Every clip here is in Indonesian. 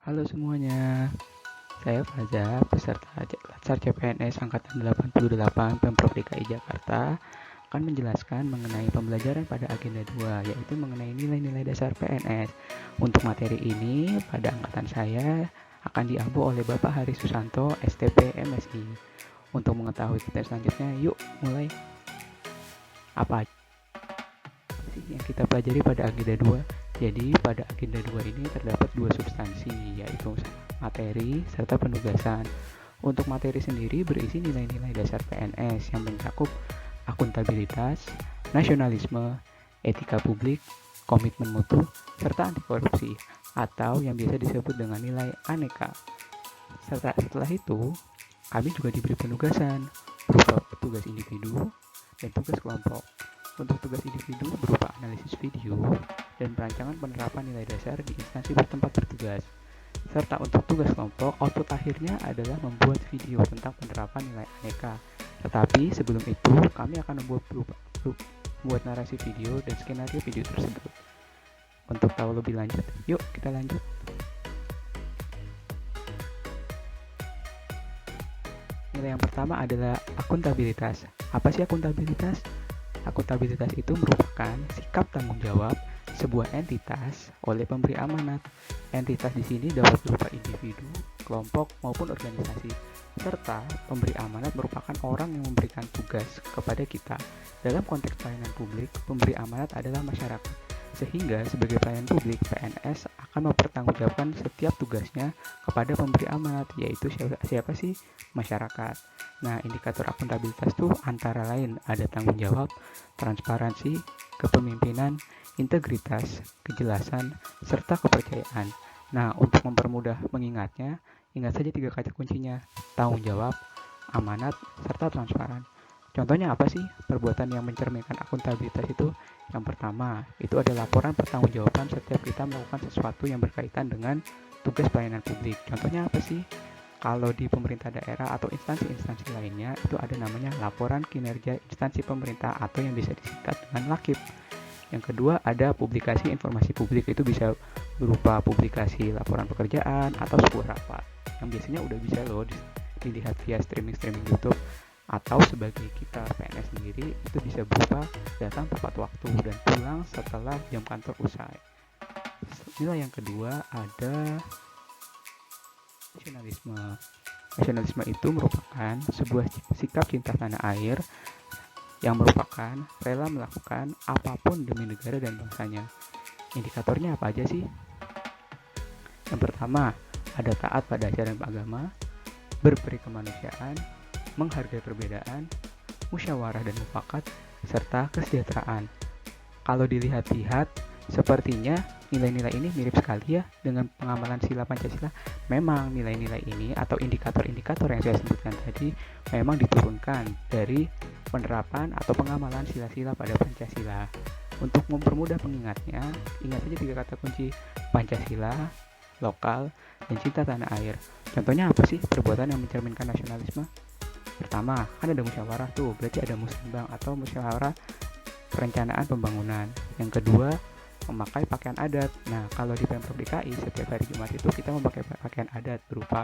Halo semuanya, saya Faza, peserta Latsar CPNS Angkatan 88 Pemprov DKI Jakarta akan menjelaskan mengenai pembelajaran pada agenda 2, yaitu mengenai nilai-nilai dasar PNS. Untuk materi ini, pada angkatan saya akan diampu oleh Bapak Hari Susanto, STP MSI. Untuk mengetahui materi selanjutnya, yuk mulai. Apa sih yang kita pelajari pada agenda 2? Jadi pada agenda 2 ini terdapat dua substansi, yaitu materi serta penugasan. Untuk materi sendiri berisi nilai-nilai dasar PNS yang mencakup akuntabilitas, nasionalisme, etika publik, komitmen mutu, serta anti korupsi, atau yang biasa disebut dengan nilai aneka. Serta setelah itu, kami juga diberi penugasan berupa tugas individu dan tugas kelompok. Untuk tugas individu berupa analisis video dan perancangan penerapan nilai dasar di instansi bertempat bertugas. Serta untuk tugas kelompok, output akhirnya adalah membuat video tentang penerapan nilai aneka. Tetapi sebelum itu, kami akan membuat narasi video dan skenario video tersebut. Untuk tahu lebih lanjut, yuk kita lanjut. Nilai yang pertama adalah akuntabilitas. Apa sih akuntabilitas? Akuntabilitas itu merupakan sikap tanggung jawab sebuah entitas oleh pemberi amanat. Entitas di sini dapat berupa individu, kelompok, maupun organisasi. Serta pemberi amanat merupakan orang yang memberikan tugas kepada kita. Dalam konteks pelayanan publik, pemberi amanat adalah masyarakat. Sehingga sebagai pelayan publik, PNS akan mempertanggungjawabkan setiap tugasnya kepada pemberi amanat, yaitu siapa sih? Masyarakat. Nah, indikator akuntabilitas itu antara lain ada tanggung jawab, transparansi, kepemimpinan, integritas, kejelasan, serta kepercayaan. Nah, untuk mempermudah mengingatnya, ingat saja 3 kata kuncinya: tanggung jawab, amanat, serta transparan. Contohnya apa sih perbuatan yang mencerminkan akuntabilitas itu? Yang pertama, itu ada laporan pertanggungjawaban setiap kita melakukan sesuatu yang berkaitan dengan tugas pelayanan publik. Contohnya apa sih? Kalau di pemerintah daerah atau instansi-instansi lainnya, itu ada namanya laporan kinerja instansi pemerintah atau yang bisa disingkat dengan LAKIP. Yang kedua, ada publikasi informasi publik, itu bisa berupa publikasi laporan pekerjaan atau sebuah rapat yang biasanya udah bisa loh dilihat via streaming YouTube, atau sebagai kita PNS sendiri itu bisa berupa datang tepat waktu dan pulang setelah jam kantor usai. Nilai yang kedua ada nasionalisme. Nasionalisme itu merupakan sebuah sikap cinta tanah air yang merupakan rela melakukan apapun demi negara dan bangsanya. Indikatornya apa aja sih? Yang pertama, ada taat pada ajaran agama, berperi kemanusiaan, menghargai perbedaan, musyawarah dan mufakat, serta kesejahteraan. Kalau dilihat-lihat, sepertinya nilai-nilai ini mirip sekali ya dengan pengamalan sila Pancasila. Memang nilai-nilai ini atau indikator-indikator yang saya sebutkan tadi memang diturunkan dari penerapan atau pengamalan sila-sila pada Pancasila. Untuk mempermudah pengingatnya, ingat saja 3 kata kunci: Pancasila, lokal, dan cinta tanah air. Contohnya apa sih perbuatan yang mencerminkan nasionalisme? Pertama, kan ada musyawarah tuh, berarti ada muslimbang atau musyawarah perencanaan pembangunan. Yang kedua, memakai pakaian adat. Nah, kalau di Pemprov DKI setiap hari Jumat itu kita memakai pakaian adat berupa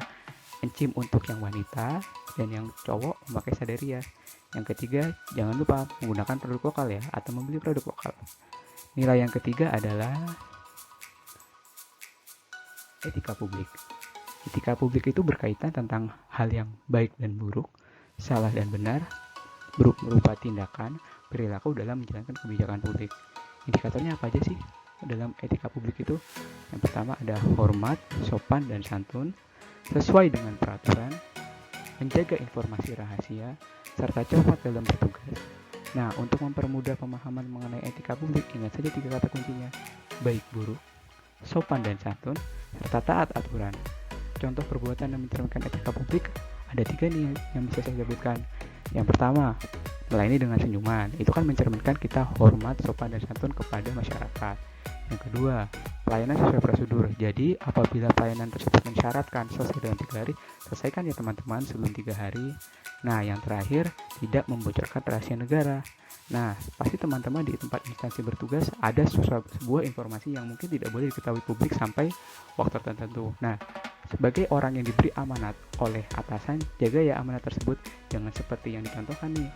encim untuk yang wanita dan yang cowok memakai sadaria. Yang ketiga, jangan lupa menggunakan produk lokal ya, atau membeli produk lokal. Nilai yang ketiga adalah etika publik. Etika publik itu berkaitan tentang hal yang baik dan buruk, salah dan benar, berupa tindakan, perilaku dalam menjalankan kebijakan publik. Indikatornya apa aja sih dalam etika publik itu? Yang pertama ada hormat, sopan dan santun, sesuai dengan peraturan, menjaga informasi rahasia, serta cepat dalam bertugas. Nah, untuk mempermudah pemahaman mengenai etika publik, ingat saja 3 kata kuncinya: baik buruk, sopan dan santun, serta taat aturan. Contoh perbuatan yang mencerminkan etika publik ada 3 nih yang bisa saya sebutkan. Yang pertama, melayani dengan senyuman. Itu kan mencerminkan kita hormat, sopan, dan santun kepada masyarakat. Yang kedua, pelayanan sesuai prosedur. Jadi, apabila pelayanan tersebut mensyaratkan selesai dalam 3 hari, selesaikan ya teman-teman sebelum 3 hari. Nah, yang terakhir, tidak membocorkan rahasia negara. Nah, pasti teman-teman di tempat instansi bertugas ada sebuah informasi yang mungkin tidak boleh diketahui publik sampai waktu tertentu. Nah, sebagai orang yang diberi amanat oleh atasan, jaga ya amanat tersebut. Jangan seperti yang dicontohkan nih.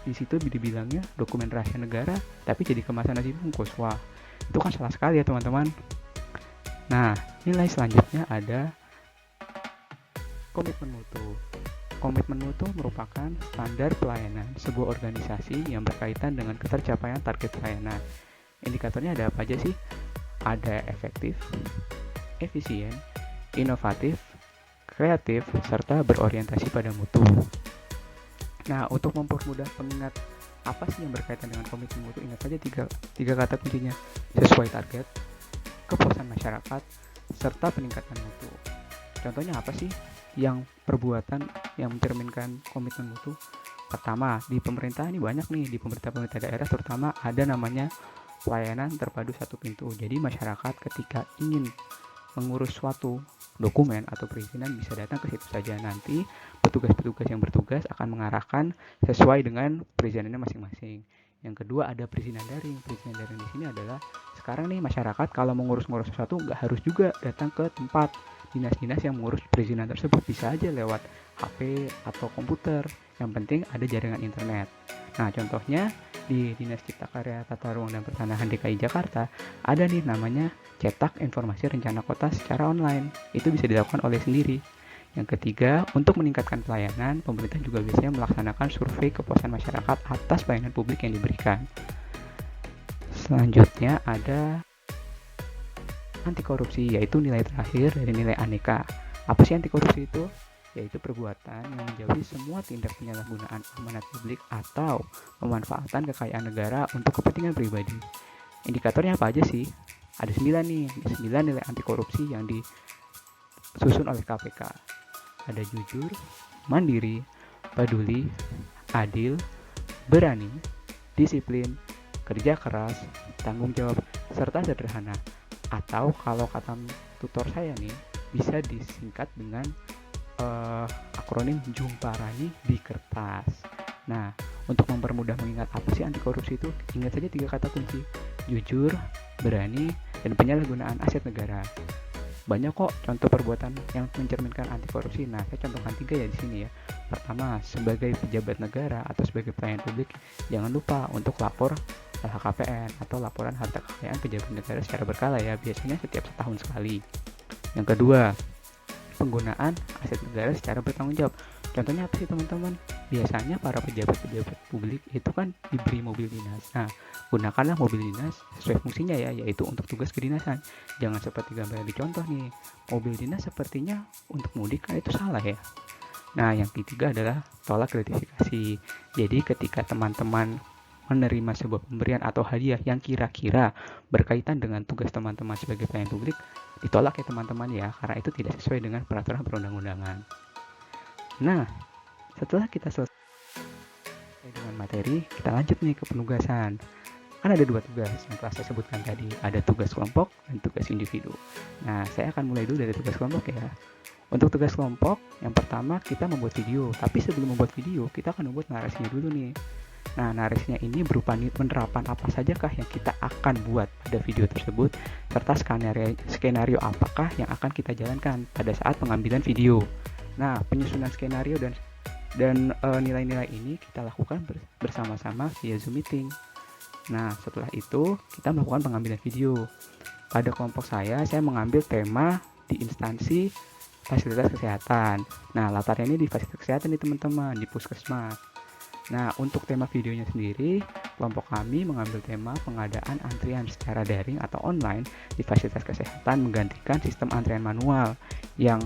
Di situ dibilangnya dokumen rahasia negara, tapi jadi kemasan nasi bungkus. Wah, itu kan salah sekali ya teman-teman. Nah, nilai selanjutnya ada komitmen mutu. Komitmen mutu merupakan standar pelayanan sebuah organisasi yang berkaitan dengan ketercapaian target pelayanan. Indikatornya ada apa aja sih? Ada efektif, efisien, inovatif, kreatif, serta berorientasi pada mutu. Nah, untuk mempermudah pengingat apa sih yang berkaitan dengan komitmen mutu, ingat saja tiga kata kuncinya: sesuai target, kepuasan masyarakat, serta peningkatan mutu. Contohnya apa sih yang perbuatan yang mencerminkan komitmen mutu? Pertama, di pemerintah ini banyak nih, di pemerintah daerah terutama ada namanya pelayanan terpadu satu pintu. Jadi masyarakat ketika ingin mengurus suatu dokumen atau perizinan bisa datang ke situ saja. Nanti petugas-petugas yang bertugas akan mengarahkan sesuai dengan perizinannya masing-masing. Yang kedua ada perizinan daring. Perizinan daring di sini adalah sekarang nih masyarakat kalau mengurus-ngurus sesuatu nggak harus juga datang ke tempat dinas-dinas yang mengurus perizinan tersebut, bisa aja lewat HP atau komputer. Yang penting ada jaringan internet. Nah, contohnya di Dinas Cipta Karya Tata Ruang dan Pertanahan DKI Jakarta ada nih namanya cetak informasi rencana kota secara online. Itu bisa dilakukan oleh sendiri. Yang ketiga, untuk meningkatkan pelayanan, pemerintah juga biasanya melaksanakan survei kepuasan masyarakat atas pelayanan publik yang diberikan. Selanjutnya ada anti korupsi, yaitu nilai terakhir dari nilai aneka. Apa sih anti korupsi itu? Yaitu perbuatan yang menjauhi semua tindak penyalahgunaan amanat publik atau pemanfaatan kekayaan negara untuk kepentingan pribadi. Indikatornya apa aja sih? Ada 9 nih, 9 nilai anti korupsi yang disusun oleh KPK. Ada jujur, mandiri, peduli, adil, berani, disiplin, kerja keras, tanggung jawab, serta sederhana. Atau kalau kata tutor saya nih, bisa disingkat dengan akronim Jumparani di kertas. Nah, untuk mempermudah mengingat apa sih anti korupsi itu, ingat saja 3 kata kunci: jujur, berani, dan penyalahgunaan aset negara. Banyak kok contoh perbuatan yang mencerminkan anti korupsi. Nah, saya contohkan 3 ya di sini ya. Pertama, sebagai pejabat negara atau sebagai pelayan publik, jangan lupa untuk lapor LHKPN atau laporan harta kekayaan pejabat negara secara berkala ya, biasanya setiap setahun sekali. Yang kedua, penggunaan aset negara secara bertanggung jawab. Contohnya apa sih teman-teman? Biasanya para pejabat-pejabat publik itu kan diberi mobil dinas. Nah, gunakanlah mobil dinas sesuai fungsinya ya, yaitu untuk tugas kedinasan. Jangan seperti gambar yang dicontoh nih, mobil dinas sepertinya untuk mudik, kan itu salah ya. Nah, yang ketiga adalah tolak gratifikasi. Jadi ketika teman-teman menerima sebuah pemberian atau hadiah yang kira-kira berkaitan dengan tugas teman-teman sebagai pelayan publik, ditolak ya teman-teman ya, karena itu tidak sesuai dengan peraturan perundang-undangan. Nah, setelah kita selesai dengan materi, kita lanjut nih ke penugasan. Kan ada 2 tugas yang telah saya sebutkan tadi, ada tugas kelompok dan tugas individu. Nah, saya akan mulai dulu dari tugas kelompok ya. Untuk tugas kelompok, yang pertama kita membuat video. Tapi sebelum membuat video, kita akan membuat narasinya dulu nih. Nah, narasinya ini berupa penerapan apa sajakah yang kita akan buat pada video tersebut, serta skenario apakah yang akan kita jalankan pada saat pengambilan video. Nah, penyusunan skenario dan nilai-nilai ini kita lakukan bersama-sama via Zoom meeting. Nah, setelah itu kita melakukan pengambilan video. Pada kelompok saya mengambil tema di instansi fasilitas kesehatan. Nah, latarnya ini di fasilitas kesehatan nih teman-teman, di puskesmas. Nah, untuk tema videonya sendiri, kelompok kami mengambil tema pengadaan antrian secara daring atau online di fasilitas kesehatan menggantikan sistem antrian manual yang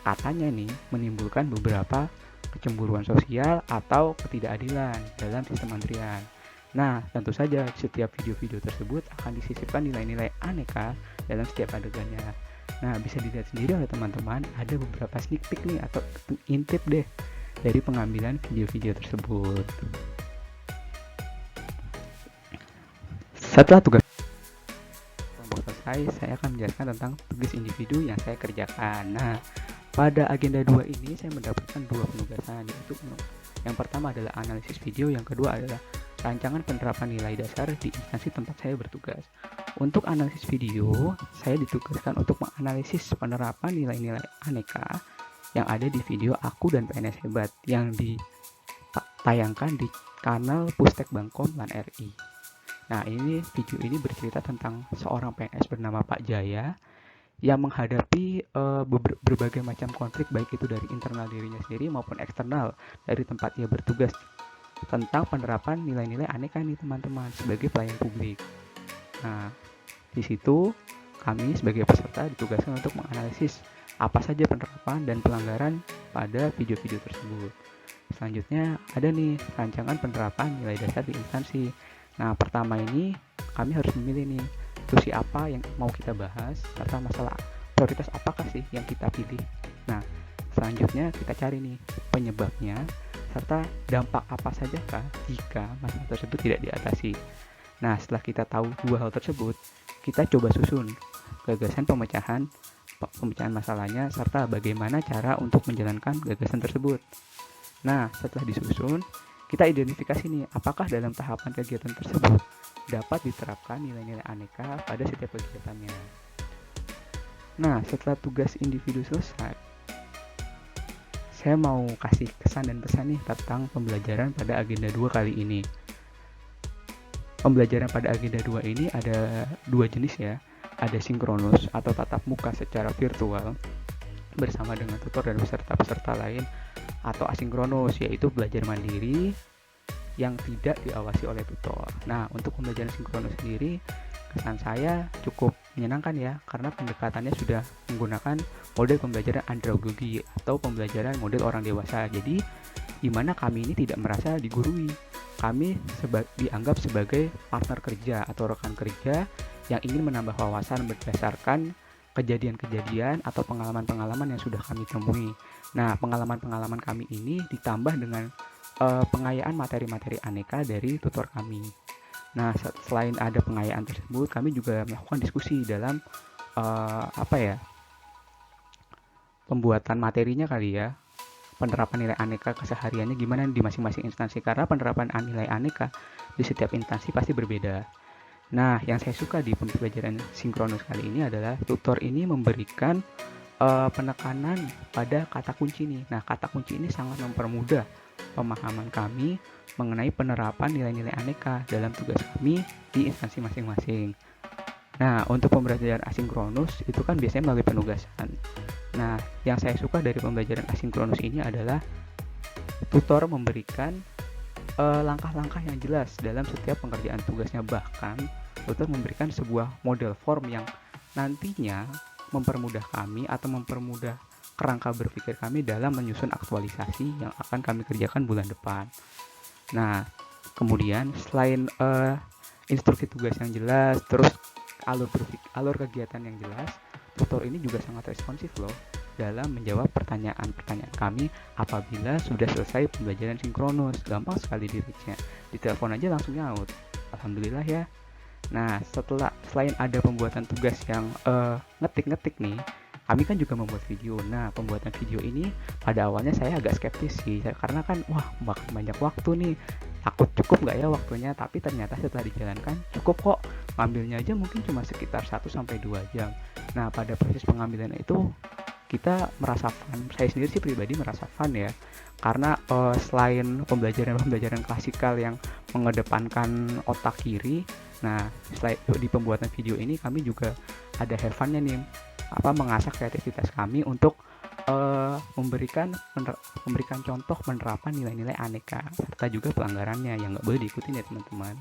katanya nih menimbulkan beberapa kecemburuan sosial atau ketidakadilan dalam sistem antrian. Nah, tentu saja setiap video-video tersebut akan disisipkan nilai-nilai aneka dalam setiap adegannya. Nah, bisa dilihat sendiri oleh teman-teman, ada beberapa sneak peek nih atau intip deh dari pengambilan video-video tersebut. Setelah tugas kelompok selesai, saya akan menjelaskan tentang tugas individu yang saya kerjakan. Nah, pada agenda 2 ini saya mendapatkan 2 penugasan, yaitu yang pertama adalah analisis video, yang kedua adalah rancangan penerapan nilai dasar di instansi tempat saya bertugas. Untuk analisis video, saya ditugaskan untuk menganalisis penerapan nilai-nilai aneka yang ada di video Aku dan PNS Hebat yang ditayangkan di kanal Pustek Bangkom LAN RI. Nah, video ini bercerita tentang seorang PNS bernama Pak Jaya yang menghadapi berbagai macam konflik, baik itu dari internal dirinya sendiri maupun eksternal dari tempat ia bertugas, tentang penerapan nilai-nilai aneka nih teman-teman sebagai pelayan publik. Nah, di situ kami sebagai peserta ditugaskan untuk menganalisis apa saja penerapan dan pelanggaran pada video-video tersebut. Selanjutnya ada nih rancangan penerapan nilai dasar di instansi. Nah, pertama ini kami harus memilih nih fungsi apa yang mau kita bahas, serta masalah prioritas apakah sih yang kita pilih. Nah, selanjutnya kita cari nih penyebabnya, serta dampak apa saja kah jika masalah tersebut tidak diatasi. Nah, setelah kita tahu dua hal tersebut, kita coba susun gagasan pemecahan masalahnya, serta bagaimana cara untuk menjalankan gagasan tersebut. Nah, setelah disusun, kita identifikasi nih apakah dalam tahapan kegiatan tersebut dapat diterapkan nilai-nilai aneka pada setiap kegiatannya. Nah, setelah tugas individu selesai, saya mau kasih kesan dan pesan nih tentang pembelajaran pada agenda 2 kali ini. Pembelajaran pada agenda 2 ini ada dua jenis ya. Ada sinkronus atau tatap muka secara virtual bersama dengan tutor dan peserta-peserta lain, atau asinkronus yaitu belajar mandiri yang tidak diawasi oleh tutor. Nah, untuk pembelajaran sinkronus sendiri, kesan saya cukup menyenangkan ya, karena pendekatannya sudah menggunakan model pembelajaran andragogi atau pembelajaran model orang dewasa. Jadi, di mana kami ini tidak merasa digurui. Kami dianggap sebagai partner kerja atau rekan kerja yang ingin menambah wawasan berdasarkan kejadian-kejadian atau pengalaman-pengalaman yang sudah kami temui. Nah, pengalaman-pengalaman kami ini ditambah dengan pengayaan materi-materi aneka dari tutor kami. Nah, selain ada pengayaan tersebut, kami juga melakukan diskusi dalam pembuatan materinya kali ya. Penerapan nilai aneka kesehariannya gimana di masing-masing instansi, karena penerapan nilai aneka di setiap instansi pasti berbeda. Nah, yang saya suka di pembelajaran sinkronus kali ini adalah tutor ini memberikan penekanan pada kata kunci nih. Nah, kata kunci ini sangat mempermudah pemahaman kami mengenai penerapan nilai-nilai aneka dalam tugas kami di instansi masing-masing. Nah, untuk pembelajaran asinkronus itu kan biasanya melalui penugasan. Nah, yang saya suka dari pembelajaran asinkronus ini adalah tutor memberikan langkah-langkah yang jelas dalam setiap pengerjaan tugasnya. Bahkan tutor memberikan sebuah model form yang nantinya mempermudah kami atau mempermudah kerangka berpikir kami dalam menyusun aktualisasi yang akan kami kerjakan bulan depan. Nah, kemudian selain instruksi tugas yang jelas, terus alur kegiatan yang jelas, tutor ini juga sangat responsif loh dalam menjawab pertanyaan-pertanyaan kami apabila sudah selesai pembelajaran sinkronus. Gampang sekali di-reach-nya. Di telepon aja langsung nyaut. Alhamdulillah ya. Nah, selain ada pembuatan tugas yang ngetik-ngetik nih, kami kan juga membuat video. Nah, pembuatan video ini pada awalnya saya agak skeptis sih, karena kan makan banyak waktu nih, takut cukup nggak ya waktunya. Tapi ternyata setelah dijalankan cukup kok, ngambilnya aja mungkin cuma sekitar 1-2 jam. Nah, pada proses pengambilan itu kita merasa fun. Saya sendiri sih pribadi merasa fun ya, karena selain pembelajaran klasikal yang mengedepankan otak kiri, nah selain di pembuatan video ini kami juga ada have fun-nya nih, mengasah kreativitas kami untuk memberikan contoh penerapan nilai-nilai aneka serta juga pelanggarannya yang nggak boleh diikutin ya teman-teman.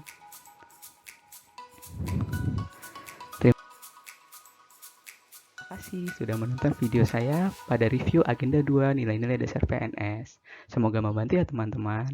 Terima kasih sudah menonton video saya pada review agenda 2 nilai-nilai dasar PNS. Semoga membantu ya teman-teman.